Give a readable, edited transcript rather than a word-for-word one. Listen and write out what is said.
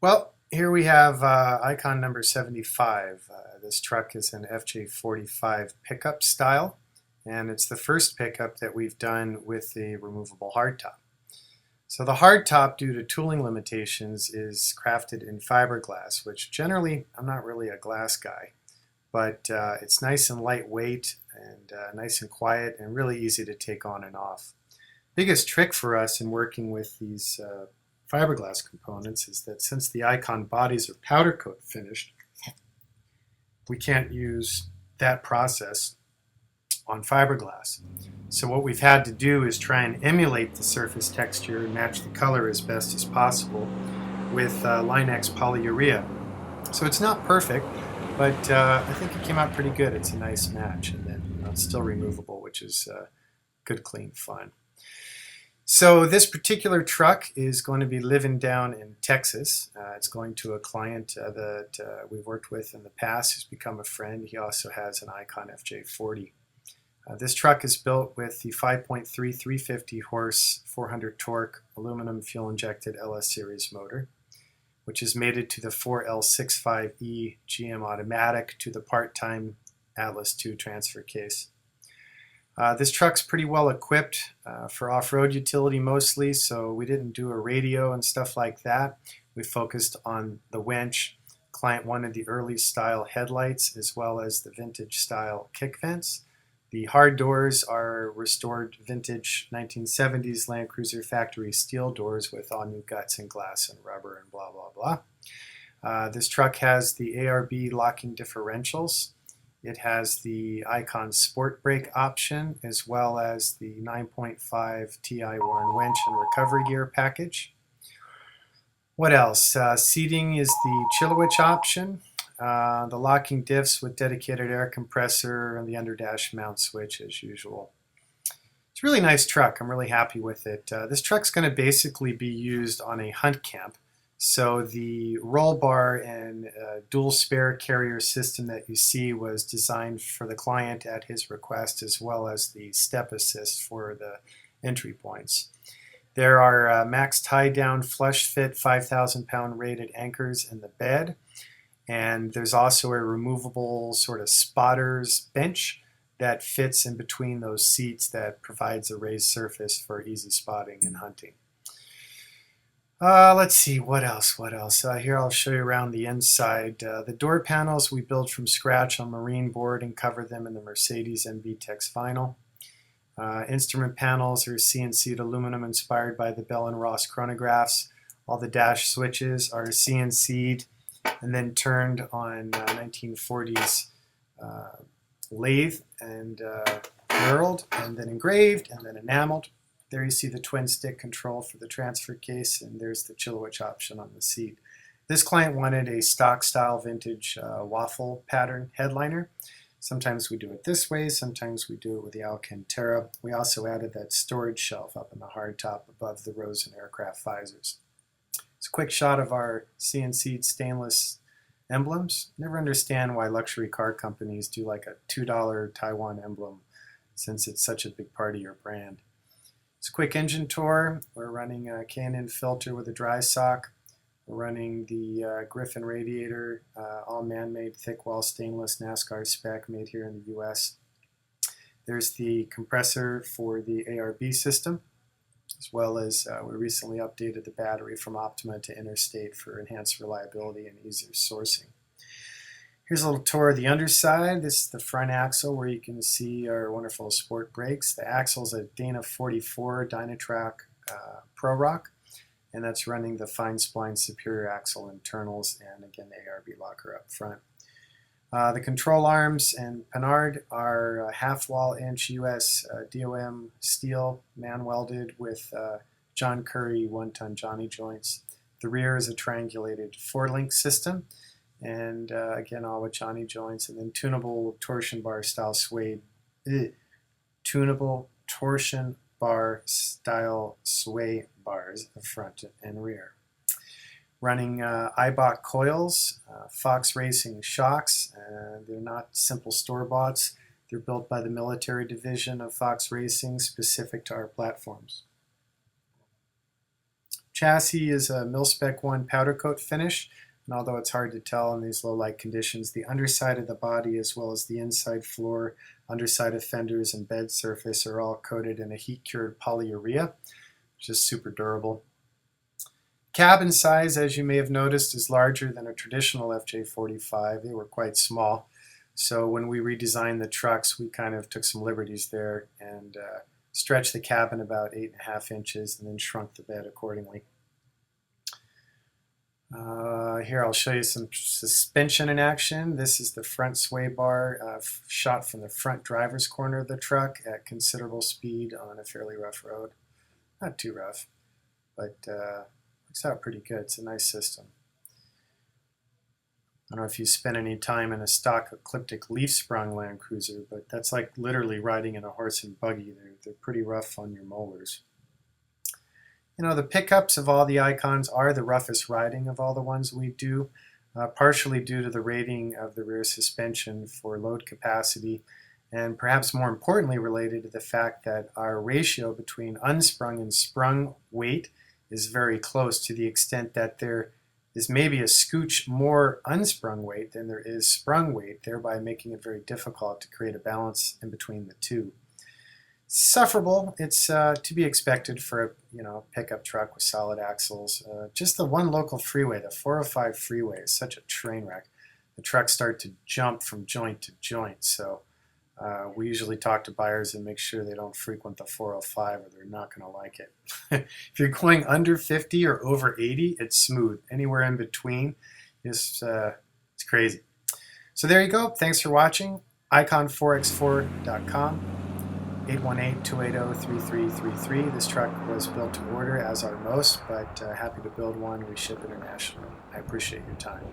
Well, here we have icon number 75. This truck is an FJ45 pickup style, and it's the first pickup that we've done with a removable hardtop. So the hardtop, due to tooling limitations, is crafted in fiberglass, which generally, I'm not really a glass guy, but it's nice and lightweight and nice and quiet and really easy to take on and off. Biggest trick for us in working with these fiberglass components is that since the icon bodies are powder coat finished, we can't use that process on fiberglass. So what we've had to do is try and emulate the surface texture and match the color as best as possible with Line-X polyurea. So it's not perfect, but I think it came out pretty good. It's a nice match, and then it's still removable, which is good, clean fun. So this particular truck is going to be living down in Texas. It's going to a client that we've worked with in the past who's become a friend. He also has an Icon FJ40. This truck is built with the 5.3 350 horse 400 torque aluminum fuel injected LS series motor, which is mated to the 4L65E GM automatic to the part-time Atlas II transfer case. This truck's pretty well equipped for off-road utility mostly, so we didn't do a radio and stuff like that. We focused on the winch. Client wanted the early style headlights as well as the vintage style kick vents. The hard doors are restored vintage 1970s Land Cruiser factory steel doors with all new guts and glass and rubber and blah blah blah. This truck has the ARB locking differentials. It has the Icon Sport Brake option as well as the 9.5 TI Warren winch and recovery gear package. What else? Seating is the Chillowich option. The locking diffs with dedicated air compressor and the underdash mount switch as usual. It's a really nice truck. I'm really happy with it. This truck's going to basically be used on a hunt camp. So the roll bar and dual spare carrier system that you see was designed for the client at his request, as well as the step assist for the entry points. There are max tie-down flush fit 5,000 pound rated anchors in the bed, and there's also a removable sort of spotter's bench that fits in between those seats that provides a raised surface for easy spotting and hunting. Let's see, what else? Here I'll show you around the inside. The door panels we build from scratch on marine board and cover them in the Mercedes MB Tex vinyl. Instrument panels are CNC'd aluminum inspired by the Bell & Ross chronographs. All the dash switches are CNC'd and then turned on 1940s lathe and knurled and then engraved and then enameled. There you see the twin stick control for the transfer case, and there's the Chillowich option on the seat. This client wanted a stock style vintage waffle pattern headliner. Sometimes we do it this way, sometimes we do it with the Alcantara. We also added that storage shelf up in the hardtop above the Rosen aircraft visors. It's a quick shot of our Cnc Stainless Emblems. Never understand why luxury car companies do like a $2 Taiwan emblem since it's such a big part of your brand. It's a quick engine tour. We're running a K&N filter with a dry sock. We're running the Griffin radiator, all man-made thick wall stainless NASCAR spec made here in the US. There's the compressor for the ARB system, as well as we recently updated the battery from Optima to Interstate for enhanced reliability and easier sourcing. Here's a little tour of the underside. This is the front axle where you can see our wonderful sport brakes. The axle is a Dana 44 Dynatrac Pro Rock, and that's running the fine spline superior axle internals and again the ARB locker up front. The control arms and panard are half wall inch US DOM steel man welded with John Curry 1-ton Johnny joints. The rear is a triangulated 4-link system. And again, all with Johnny joints, and then tunable torsion bar style tunable torsion bar style sway bars in front and rear. Running Eibach coils, Fox Racing shocks. They're not simple store-boughts. They're built by the military division of Fox Racing, specific to our platforms. Chassis is a mil-spec 1 powder coat finish, and although it's hard to tell in these low light conditions, the underside of the body as well as the inside floor, underside of fenders, and bed surface are all coated in a heat-cured polyurea, which is super durable. Cabin size, as you may have noticed, is larger than a traditional FJ45. They were quite small. So when we redesigned the trucks, we kind of took some liberties there and stretched the cabin about 8.5 inches and then shrunk the bed accordingly. Here I'll show you some suspension in action. This is the front sway bar shot from the front driver's corner of the truck at considerable speed on a fairly rough road. Not too rough, but works out pretty good. It's a nice system. I don't know if you spent any time in a stock ecliptic leaf-sprung Land Cruiser, but that's like literally riding in a horse and buggy. They're pretty rough on your molars. You know, the pickups of all the Icons are the roughest riding of all the ones we do, partially due to the rating of the rear suspension for load capacity, and perhaps more importantly related to the fact that our ratio between unsprung and sprung weight is very close, to the extent that there is maybe a scooch more unsprung weight than there is sprung weight, thereby making it very difficult to create a balance in between the two. Sufferable. It's to be expected for a pickup truck with solid axles. Just the one local freeway, the 405 freeway, is such a train wreck. The trucks start to jump from joint to joint, so we usually talk to buyers and make sure they don't frequent the 405 or they're not going to like it. If you're going under 50 or over 80, it's smooth. Anywhere in between, it's crazy. So there you go. Thanks for watching. Icon4x4.com. 818-280-3333. This truck was built to order, as are most, but happy to build one. We ship internationally. I appreciate your time.